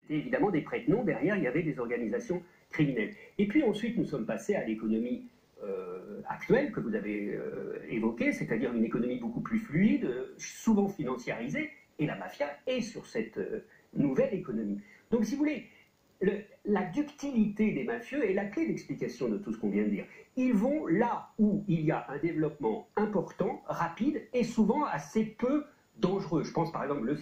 c'était évidemment des prête-noms. Derrière, il y avait des organisations criminelles. Et puis ensuite, nous sommes passés à l'économie actuelle que vous avez évoquée, c'est-à-dire une économie beaucoup plus fluide, souvent financiarisée, et la mafia est sur cette nouvelle économie. Donc, si vous voulez, la ductilité des mafieux est la clé d'explication de tout ce qu'on vient de dire. Ils vont là où il y a un développement important, rapide, et souvent assez peu dangereux. Je pense par exemple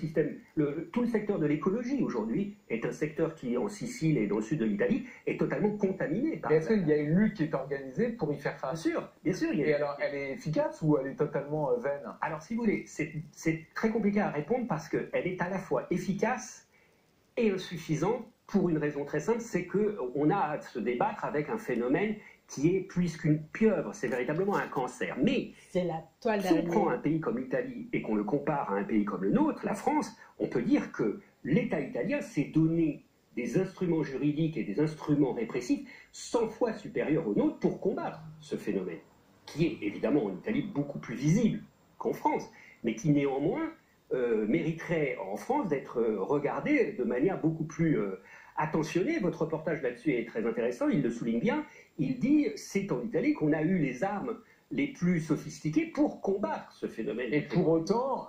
tout le secteur de l'écologie aujourd'hui est un secteur qui, en Sicile et dans le sud de l'Italie, est totalement contaminé par. Est-ce qu'il y a une lutte qui est organisée pour y faire face? Bien sûr. Et alors, elle est efficace ou elle est totalement vaine? Alors, si vous voulez, c'est très compliqué à répondre parce qu'elle est à la fois efficace et insuffisante pour une raison très simple, c'est qu'on a à se débattre avec un phénomène qui est plus qu'une pieuvre, c'est véritablement un cancer. Mais c'est la toile si on prend un pays comme l'Italie et qu'on le compare à un pays comme le nôtre, la France, on peut dire que l'État italien s'est donné des instruments juridiques et des instruments répressifs 100 fois supérieurs aux nôtres pour combattre ce phénomène, qui est évidemment en Italie beaucoup plus visible qu'en France, mais qui néanmoins mériterait en France d'être regardé de manière beaucoup plus attentionnée. Votre reportage là-dessus est très intéressant, il le souligne bien. Il dit c'est en Italie qu'on a eu les armes les plus sophistiquées pour combattre ce phénomène. Et pour autant,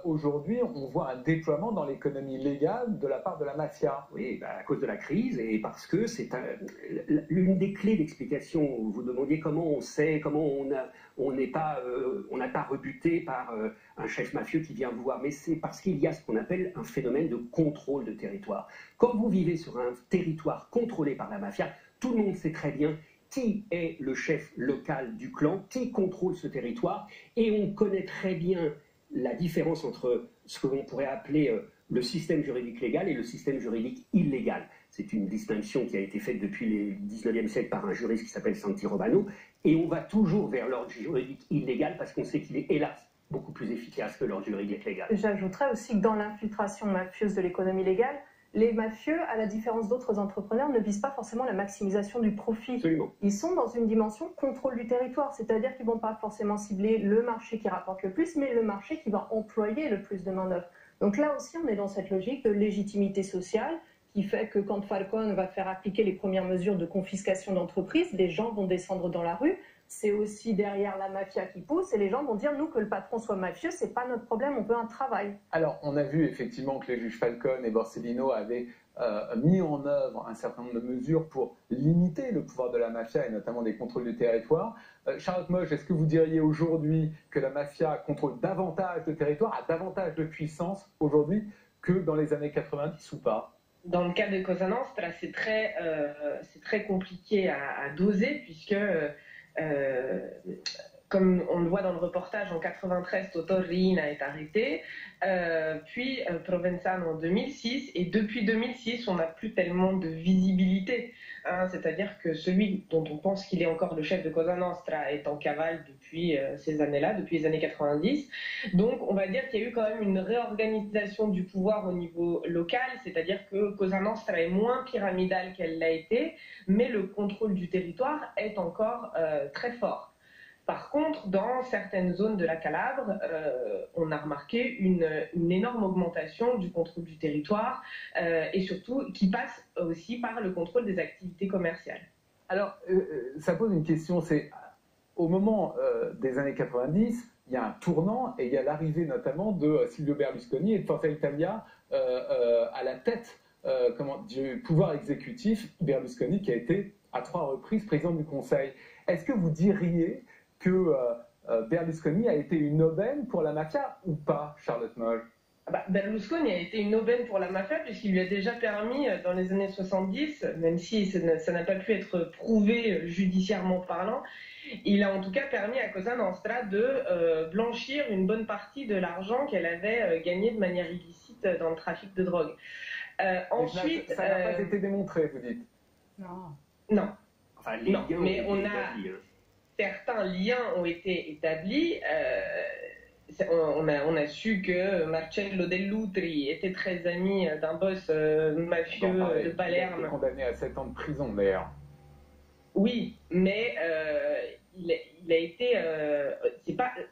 aujourd'hui, on voit un déploiement dans l'économie légale de la part de la mafia. Oui, à cause de la crise et parce que c'est l'une des clés d'explication. Vous demandiez comment on sait, comment on n'a pas rebuté par un chef mafieux qui vient vous voir. Mais c'est parce qu'il y a ce qu'on appelle un phénomène de contrôle de territoire. Quand vous vivez sur un territoire contrôlé par la mafia, tout le monde sait très bien qui est le chef local du clan, qui contrôle ce territoire, et on connaît très bien la différence entre ce que l'on pourrait appeler le système juridique légal et le système juridique illégal. C'est une distinction qui a été faite depuis le 19e siècle par un juriste qui s'appelle Santi Romano, et on va toujours vers l'ordre juridique illégal parce qu'on sait qu'il est, hélas, beaucoup plus efficace que l'ordre juridique légal. J'ajouterais aussi que dans l'infiltration mafieuse de l'économie légale, les mafieux, à la différence d'autres entrepreneurs, ne visent pas forcément la maximisation du profit. Absolument. Ils sont dans une dimension contrôle du territoire, c'est-à-dire qu'ils ne vont pas forcément cibler le marché qui rapporte le plus, mais le marché qui va employer le plus de main-d'œuvre. Donc là aussi, on est dans cette logique de légitimité sociale qui fait que quand Falcone va faire appliquer les premières mesures de confiscation d'entreprises, les gens vont descendre dans la rue. C'est aussi derrière la mafia qui pousse et les gens vont dire nous que le patron soit mafieux, c'est pas notre problème, on veut un travail. Alors on a vu effectivement que les juges Falcone et Borsellino avaient mis en œuvre un certain nombre de mesures pour limiter le pouvoir de la mafia et notamment des contrôles du territoire. Charlotte Moge, est-ce que vous diriez aujourd'hui que la mafia contrôle davantage de territoire, a davantage de puissance aujourd'hui que dans les années 90 ou pas? Dans le cas de Cosa Nostra, c'est très compliqué à doser puisque comme on le voit dans le reportage, en 93, Totò Riina est arrêté, puis Provenzano en 2006, et depuis 2006, on n'a plus tellement de visibilité. Hein, c'est-à-dire que celui dont on pense qu'il est encore le chef de Cosa Nostra est en cavale depuis ces années-là, depuis les années 90. Donc on va dire qu'il y a eu quand même une réorganisation du pouvoir au niveau local, c'est-à-dire que Cosa Nostra est moins pyramidale qu'elle l'a été, mais le contrôle du territoire est encore très fort. Par contre, dans certaines zones de la Calabre, on a remarqué une énorme augmentation du contrôle du territoire et surtout qui passe aussi par le contrôle des activités commerciales. Alors, ça pose une question, c'est au moment des années 90, il y a un tournant et il y a l'arrivée notamment de Silvio Berlusconi et de Forza Italia à la tête du pouvoir exécutif. Berlusconi qui a été à 3 reprises président du Conseil. Est-ce que vous diriez que Berlusconi a été une aubaine pour la mafia ou pas, Charlotte Moge? Berlusconi a été une aubaine pour la mafia puisqu'il lui a déjà permis dans les années 70, même si ça n'a pas pu être prouvé judiciairement parlant, il a en tout cas permis à Cosa Nostra de blanchir une bonne partie de l'argent qu'elle avait gagné de manière illicite dans le trafic de drogue. Ensuite, ça n'a pas été démontré, vous dites? Non. Enfin, non, mais on a... Certains liens ont été établis. On a su que Marcello Dell'Utri était très ami d'un boss mafieux de Palerme. Il a été condamné à 7 ans de prison d'ailleurs. Oui, mais il a été...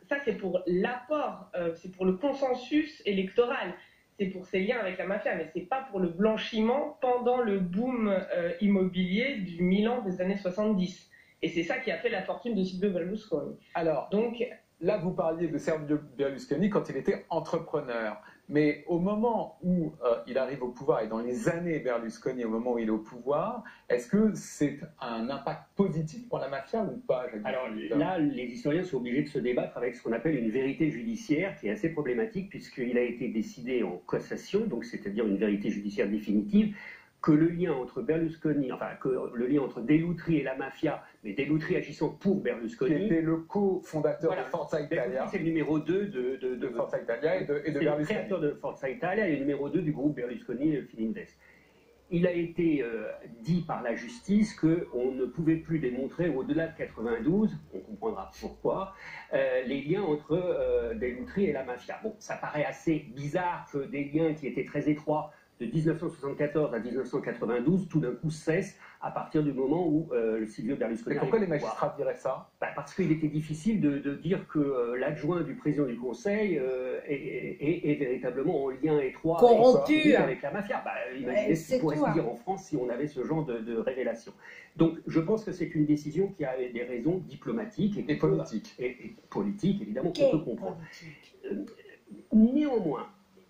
ça c'est pour l'apport, c'est pour le consensus électoral. c'est pour ses liens avec la mafia, mais c'est pas pour le blanchiment pendant le boom immobilier du Milan des années 70. Et c'est ça qui a fait la fortune de Silvio Berlusconi. Alors, donc, là, vous parliez de Silvio Berlusconi quand il était entrepreneur. Mais au moment où il arrive au pouvoir, et dans les années Berlusconi, au moment où il est au pouvoir, est-ce que c'est un impact positif pour la mafia ou pas? Alors là, les historiens sont obligés de se débattre avec ce qu'on appelle une vérité judiciaire, qui est assez problématique, puisqu'il a été décidé en cassation, donc c'est-à-dire une vérité judiciaire définitive, que le lien entre Berlusconi, enfin que le lien entre Dell'Utri et la mafia, mais Dell'Utri agissant pour Berlusconi, qui était le co-fondateur de Forza Italia. C'est le numéro 2 de Forza Italia et de Berlusconi. Le créateur de Forza Italia et le numéro 2 du groupe Berlusconi Fininvest. Il a été dit par la justice qu'on ne pouvait plus démontrer au-delà de 92, on comprendra pourquoi, les liens entre Dell'Utri et la mafia. Bon, ça paraît assez bizarre que des liens qui étaient très étroits de 1974 à 1992, tout d'un coup cesse à partir du moment où Silvio Berlusconi... Et pourquoi les magistrats diraient ça? Parce qu'il était difficile de dire que l'adjoint du président du Conseil est véritablement en lien étroit corrompu avec la mafia. Imaginez ce qui pourrait se dire en France si on avait ce genre de révélation. Donc je pense que c'est une décision qui a des raisons diplomatiques et politiques. Et politiques, évidemment, qu'on peut comprendre. Néanmoins,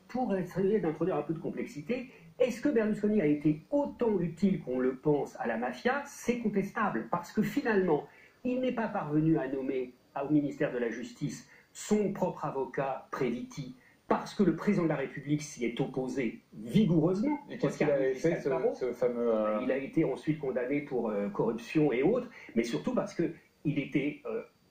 pour essayer d'introduire un peu de complexité, est-ce que Berlusconi a été autant utile qu'on le pense à la mafia? C'est contestable, parce que finalement, il n'est pas parvenu à nommer au ministère de la Justice son propre avocat Previti, parce que le président de la République s'y est opposé vigoureusement. Et qu'est-ce qu'il avait fait, ce fameux... Il a été ensuite condamné pour corruption et autres, mais surtout parce qu'il était...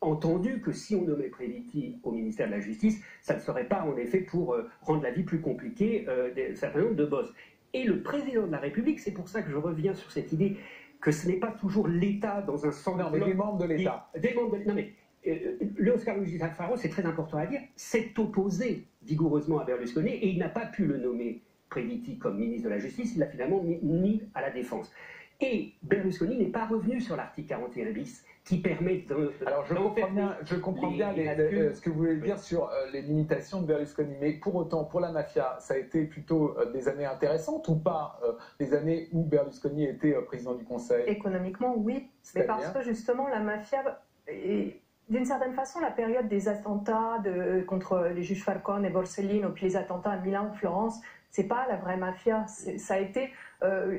entendu que si on nommait Previti au ministère de la Justice, ça ne serait pas en effet pour rendre la vie plus compliquée d'un certain nombre de boss. Et le président de la République, c'est pour ça que je reviens sur cette idée que ce n'est pas toujours l'État dans un sens... Non, mais des membres de l'État. Non, mais Oscar Luigi Alfaro, c'est très important à dire, s'est opposé vigoureusement à Berlusconi et il n'a pas pu le nommer Previti comme ministre de la Justice, il l'a finalement mis à la défense. Et Berlusconi n'est pas revenu sur l'article 41 bis qui permet de... Alors je comprends bien ce que vous voulez dire sur les limitations de Berlusconi, mais pour autant, pour la mafia, ça a été plutôt des années intéressantes ou pas, des années où Berlusconi était président du Conseil? Économiquement, oui, mais parce que justement la mafia... D'une certaine façon, la période des attentats contre les juges Falcone et Borsellino, puis les attentats à Milan ou Florence, c'est pas la vraie mafia. Ça a été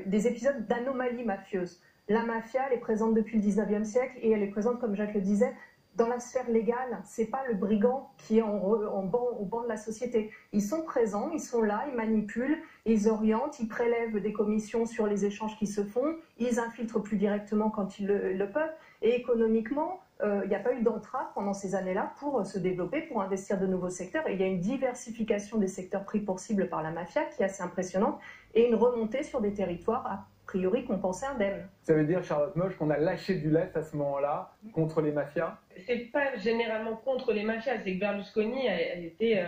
des épisodes d'anomalie mafieuse. La mafia, elle est présente depuis le 19e siècle et elle est présente, comme Jacques le disait, dans la sphère légale. C'est pas le brigand qui est au banc de la société. Ils sont présents, ils sont là, ils manipulent, ils orientent, ils prélèvent des commissions sur les échanges qui se font, ils infiltrent plus directement quand ils le peuvent. Et économiquement, il n'y a pas eu d'entrave pendant ces années-là pour se développer, pour investir de nouveaux secteurs. Et il y a une diversification des secteurs pris pour cible par la mafia qui est assez impressionnante et une remontée sur des territoires a priori qu'on pensait indemnes. Ça veut dire, Charlotte Moche, qu'on a lâché du lest à ce moment-là contre les mafias? C'est pas généralement contre les mafias, c'est que Berlusconi a été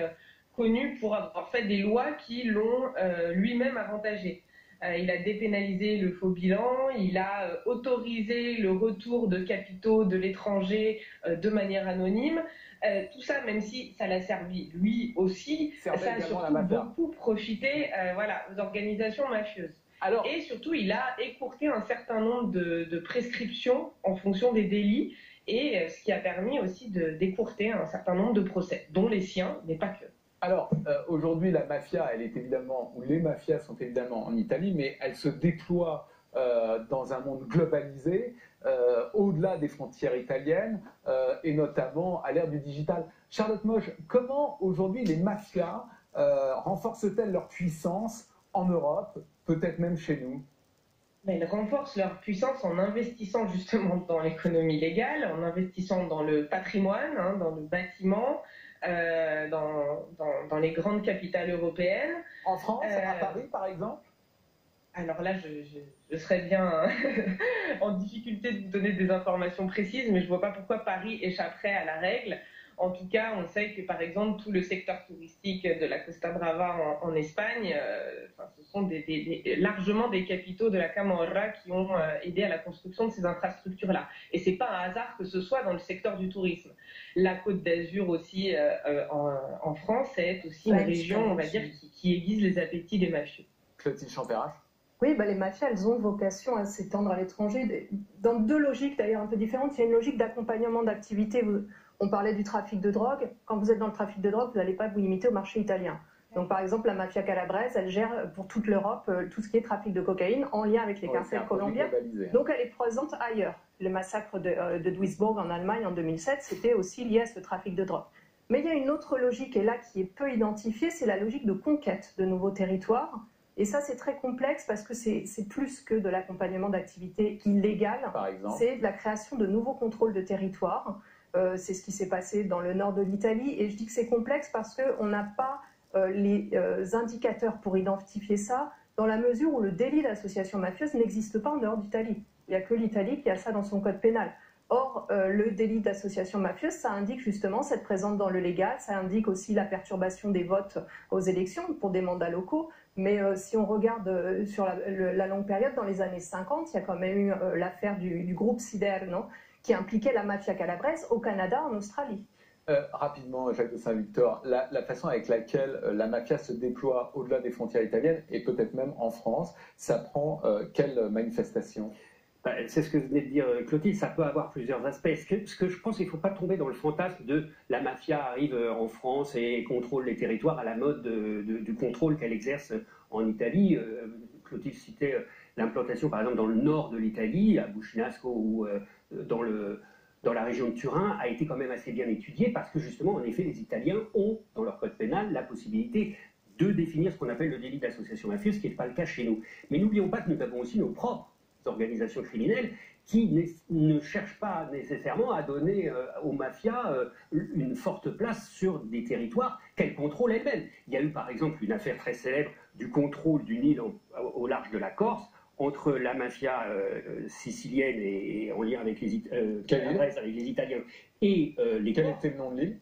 connu pour avoir fait des lois qui l'ont lui-même avantagé. Il a dépénalisé le faux bilan, il a autorisé le retour de capitaux de l'étranger de manière anonyme. Tout ça, même si ça l'a servi lui aussi, ça a surtout beaucoup profité aux organisations mafieuses. Alors, et surtout, il a écourté un certain nombre de prescriptions en fonction des délits, et ce qui a permis aussi d'écourter un certain nombre de procès, dont les siens, mais pas que. Alors, aujourd'hui, la mafia, elle est évidemment, ou les mafias sont évidemment en Italie, mais elle se déploie dans un monde globalisé, au-delà des frontières italiennes, et notamment à l'ère du digital. Charlotte Moche, comment aujourd'hui les mafias renforcent-elles leur puissance en Europe, peut-être même chez nous? Elles renforcent leur puissance en investissant justement dans l'économie légale, en investissant dans le patrimoine, dans le bâtiment, dans les grandes capitales européennes. En France, à Paris par exemple? Alors là, je serais bien en difficulté de vous donner des informations précises, mais je ne vois pas pourquoi Paris échapperait à la règle. En tout cas, on sait que par exemple tout le secteur touristique de la Costa Brava en Espagne, ce sont largement des capitaux de la Camorra qui ont aidé à la construction de ces infrastructures-là. Et c'est pas un hasard que ce soit dans le secteur du tourisme. La Côte d'Azur aussi en France est aussi une région, on va dire, qui aiguise les appétits des mafieux. Clotilde Champérache. Oui, les mafias, elles ont vocation à s'étendre à l'étranger, dans deux logiques d'ailleurs un peu différentes. Il y a une logique d'accompagnement d'activités. On parlait du trafic de drogue. Quand vous êtes dans le trafic de drogue, vous n'allez pas vous limiter au marché italien. Donc par exemple, la mafia calabraise, elle gère pour toute l'Europe tout ce qui est trafic de cocaïne en lien avec les cartels colombiens. Donc elle est présente ailleurs. Le massacre de Duisburg en Allemagne en 2007, c'était aussi lié à ce trafic de drogue. Mais il y a une autre logique, et là qui est peu identifiée, c'est la logique de conquête de nouveaux territoires. Et ça, c'est très complexe parce que c'est plus que de l'accompagnement d'activités illégales. C'est de la création de nouveaux contrôles de territoire. C'est ce qui s'est passé dans le nord de l'Italie. Et je dis que c'est complexe parce qu'on n'a pas les indicateurs pour identifier ça, dans la mesure où le délit d'association mafieuse n'existe pas en dehors d'Italie. Il n'y a que l'Italie qui a ça dans son code pénal. Or, le délit d'association mafieuse, ça indique justement cette présence dans le légal, ça indique aussi la perturbation des votes aux élections pour des mandats locaux. Mais si on regarde sur la longue période, dans les années 50, il y a quand même eu l'affaire du groupe Siderno, qui impliquait la mafia calabraise au Canada, en Australie. Rapidement, Jacques de Saint-Victor, la façon avec laquelle la mafia se déploie au-delà des frontières italiennes, et peut-être même en France, ça prend quelle manifestation ? C'est ce que venait de dire Clotilde, ça peut avoir plusieurs aspects. Ce que je pense qu'il ne faut pas tomber dans le fantasme de la mafia arrive en France et contrôle les territoires à la mode du contrôle qu'elle exerce en Italie. Clotilde citait l'implantation par exemple dans le nord de l'Italie, à Bucinasco ou dans la région de Turin, a été quand même assez bien étudiée parce que justement, en effet, les Italiens ont dans leur code pénal la possibilité de définir ce qu'on appelle le délit d'association mafieuse, ce qui n'est pas le cas chez nous. Mais n'oublions pas que nous avons aussi nos propres organisations criminelles qui ne cherchent pas nécessairement à donner aux mafias une forte place sur des territoires qu'elles contrôlent elles-mêmes. Il y a eu par exemple une affaire très célèbre du contrôle d'une île au large de la Corse entre la mafia sicilienne et en lien avec les Italiens et les Quel était le nom de l'île ?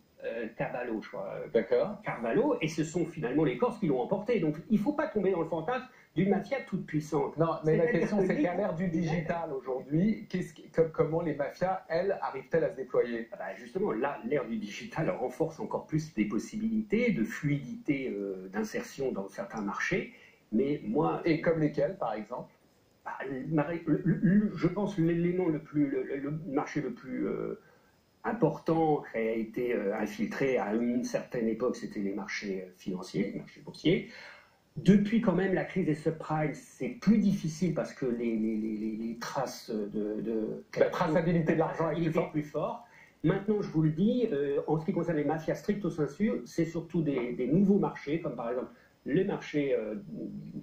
Carvalho, je crois. D'accord. Carvalho, et ce sont finalement les Corses qui l'ont emporté. Donc il ne faut pas tomber dans le fantasme d'une mafia toute puissante. Non, mais la question c'est qu'à l'ère du digital aujourd'hui, comment les mafias, elles, arrivent-elles à se déployer ? Justement, là, l'ère du digital renforce encore plus les possibilités de fluidité d'insertion dans certains marchés. Mais moi, et comme lesquels, par exemple ? Je pense l'élément le marché le plus important qui a été infiltré à une certaine époque, c'était les marchés financiers, les marchés boursiers. Depuis quand même la crise des subprimes, c'est plus difficile parce que les traces la traçabilité de l'argent est plus forte. Maintenant, je vous le dis, en ce qui concerne les mafias stricto sensu, c'est surtout des nouveaux marchés, comme par exemple les marchés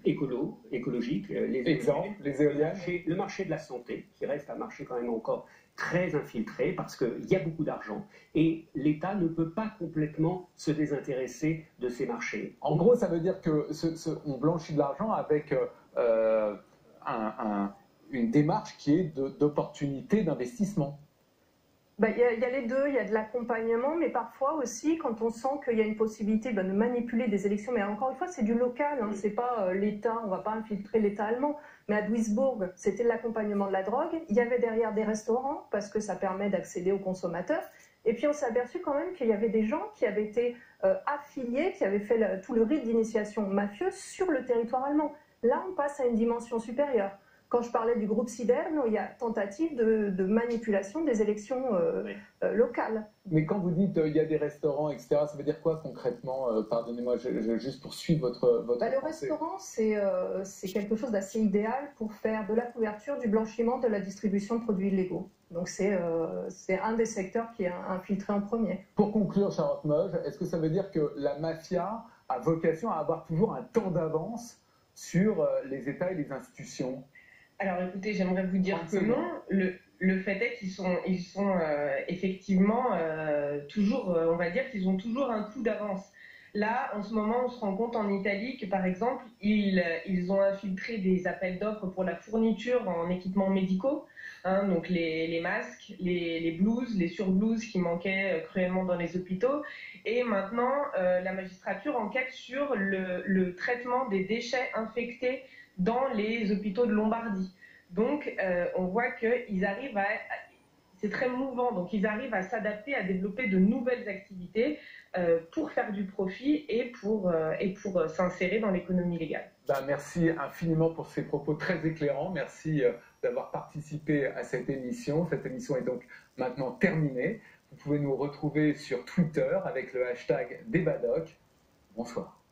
écologiques, les éoliennes, le marché de la santé, qui reste un marché quand même encore très infiltré parce qu'il y a beaucoup d'argent et l'État ne peut pas complètement se désintéresser de ces marchés. En gros, ça veut dire qu'on blanchit de l'argent avec une démarche qui est d'opportunité d'investissement. Il y a les deux, il y a de l'accompagnement, mais parfois aussi, quand on sent qu'il y a une possibilité de manipuler des élections, mais encore une fois, c'est du local, c'est pas l'État, on ne va pas infiltrer l'État allemand, mais à Duisburg, c'était l'accompagnement de la drogue, il y avait derrière des restaurants, parce que ça permet d'accéder aux consommateurs, et puis on s'est aperçu quand même qu'il y avait des gens qui avaient été affiliés, qui avaient fait tout le rite d'initiation mafieuse sur le territoire allemand. Là, on passe à une dimension supérieure. Quand je parlais du groupe Siderno, il y a tentative de manipulation des élections locales. Mais quand vous dites il y a des restaurants, etc., ça veut dire quoi concrètement ? Pardonnez-moi, juste pour suivre votre le restaurant, c'est quelque chose d'assez idéal pour faire de la couverture, du blanchiment, de la distribution de produits illégaux. Donc c'est un des secteurs qui est infiltré en premier. Pour conclure, Charlotte Moge, est-ce que ça veut dire que la mafia a vocation à avoir toujours un temps d'avance sur les États et les institutions ? Alors écoutez, j'aimerais vous dire que non. Le fait est qu'ils sont effectivement toujours, on va dire qu'ils ont toujours un coup d'avance. Là, en ce moment, on se rend compte en Italie que, par exemple, ils ont infiltré des appels d'offres pour la fourniture en équipements médicaux, hein, donc les masques, les blouses, les surblouses qui manquaient cruellement dans les hôpitaux. Et maintenant, la magistrature enquête sur le traitement des déchets infectés dans les hôpitaux de Lombardie. Donc, on voit qu'ils arrivent à... C'est très mouvant, donc ils arrivent à s'adapter, à développer de nouvelles activités pour faire du profit et pour s'insérer dans l'économie légale. Merci infiniment pour ces propos très éclairants. Merci d'avoir participé à cette émission. Cette émission est donc maintenant terminée. Vous pouvez nous retrouver sur Twitter avec le hashtag Débadoc. Bonsoir.